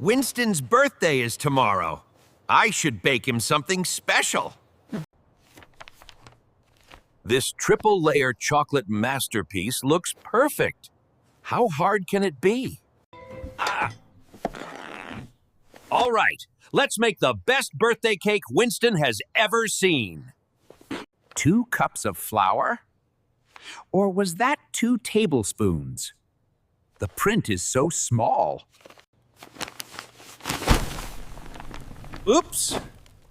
Winston's birthday is tomorrow. I should bake him something special. This triple-layer chocolate masterpiece looks perfect. How hard can it be? All right, let's make the best birthday cake Winston has ever seen. 2 cups of flour? Or was that 2 tablespoons? The print is so small. Oops.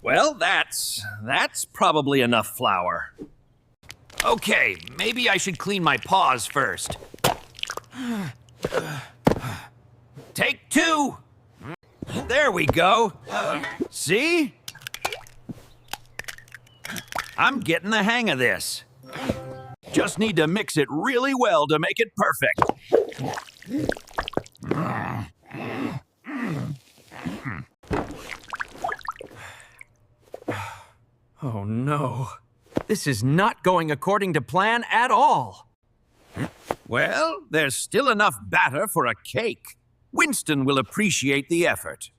Well, that's probably enough flour. Okay, maybe I should clean my paws first. Take 2. There we go. See? I'm getting the hang of this. Just need to mix it really well to make it perfect. Oh no. This is not going according to plan at all. Well, there's still enough batter for a cake. Winston will appreciate the effort.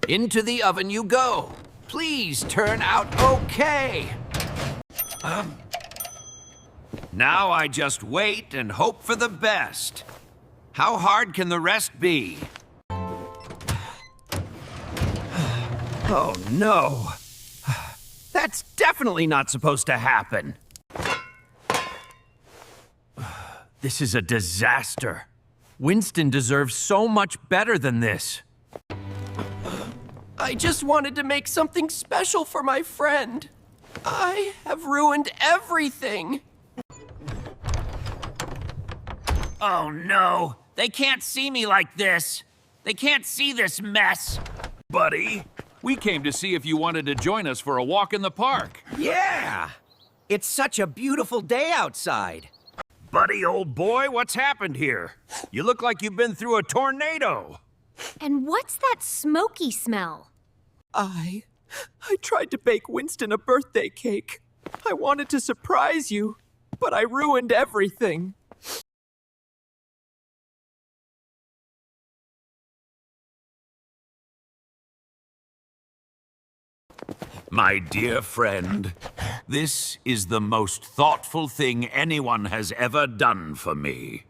Into the oven you go. Please turn out okay. Now I just wait and hope for the best. How hard can the rest be? Oh no. That's definitely not supposed to happen. This is a disaster. Winston deserves so much better than this. I just wanted to make something special for my friend. I have ruined everything. Oh no, they can't see me like this. They can't see this mess. Buddy, we came to see if you wanted to join us for a walk in the park. Yeah, it's such a beautiful day outside. Buddy, old boy, what's happened here? You look like you've been through a tornado. And what's that smoky smell? I tried to bake Winston a birthday cake. I wanted to surprise you, but I ruined everything. My dear friend, this is the most thoughtful thing anyone has ever done for me.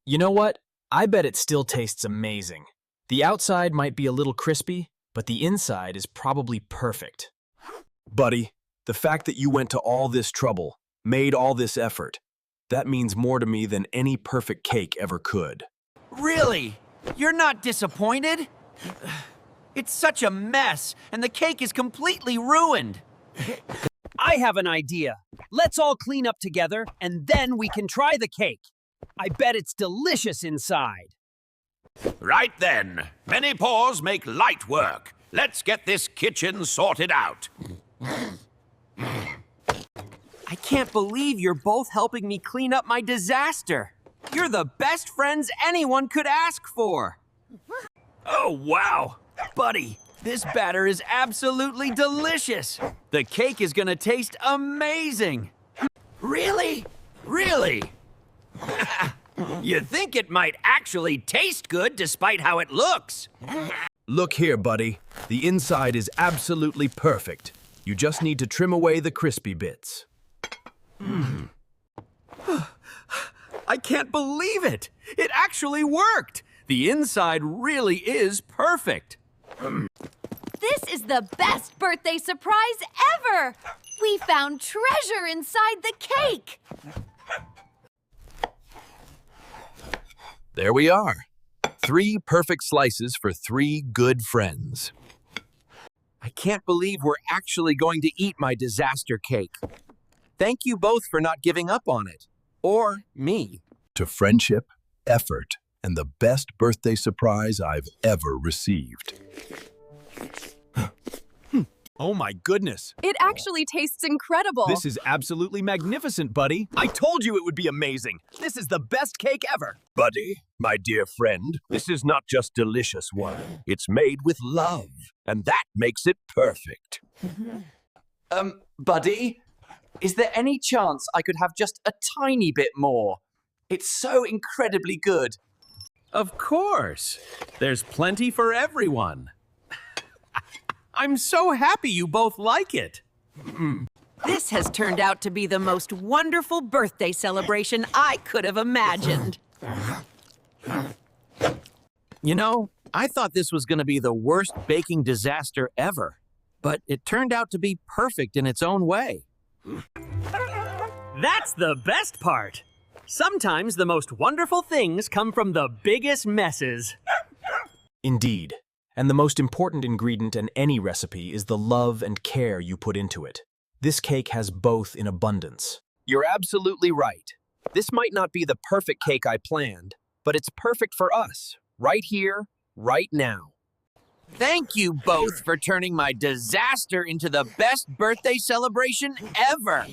You know what? I bet it still tastes amazing. The outside might be a little crispy, but the inside is probably perfect. Buddy, the fact that you went to all this trouble, made all this effort, that means more to me than any perfect cake ever could. Really? You're not disappointed? It's such a mess, and the cake is completely ruined. I have an idea. Let's all clean up together, and then we can try the cake. I bet it's delicious inside. Right then, many paws make light work. Let's get this kitchen sorted out. I can't believe you're both helping me clean up my disaster. You're the best friends anyone could ask for. Oh, wow. Buddy, this batter is absolutely delicious. The cake is gonna taste amazing. Really? Really? You'd think it might actually taste good despite how it looks. Look here, buddy. The inside is absolutely perfect. You just need to trim away the crispy bits. I can't believe it. It actually worked. The inside really is perfect. This is the best birthday surprise ever! We found treasure inside the cake! There we are. 3 perfect slices for 3 good friends. I can't believe we're actually going to eat my disaster cake. Thank you both for not giving up on it. Or me. To friendship, effort, and the best birthday surprise I've ever received. Oh my goodness! It actually tastes incredible. This is absolutely magnificent, buddy. I told you it would be amazing. This is the best cake ever. Buddy, my dear friend, this is not just delicious one. It's made with love, and that makes it perfect. Buddy, is there any chance I could have just a tiny bit more? It's so incredibly good. Of course. There's plenty for everyone. I'm so happy you both like it. This has turned out to be the most wonderful birthday celebration I could have imagined. You know, I thought this was going to be the worst baking disaster ever, but it turned out to be perfect in its own way. That's the best part. Sometimes the most wonderful things come from the biggest messes. Indeed. And the most important ingredient in any recipe is the love and care you put into it. This cake has both in abundance. You're absolutely right. This might not be the perfect cake I planned, but it's perfect for us, right here, right now. Thank you both for turning my disaster into the best birthday celebration ever.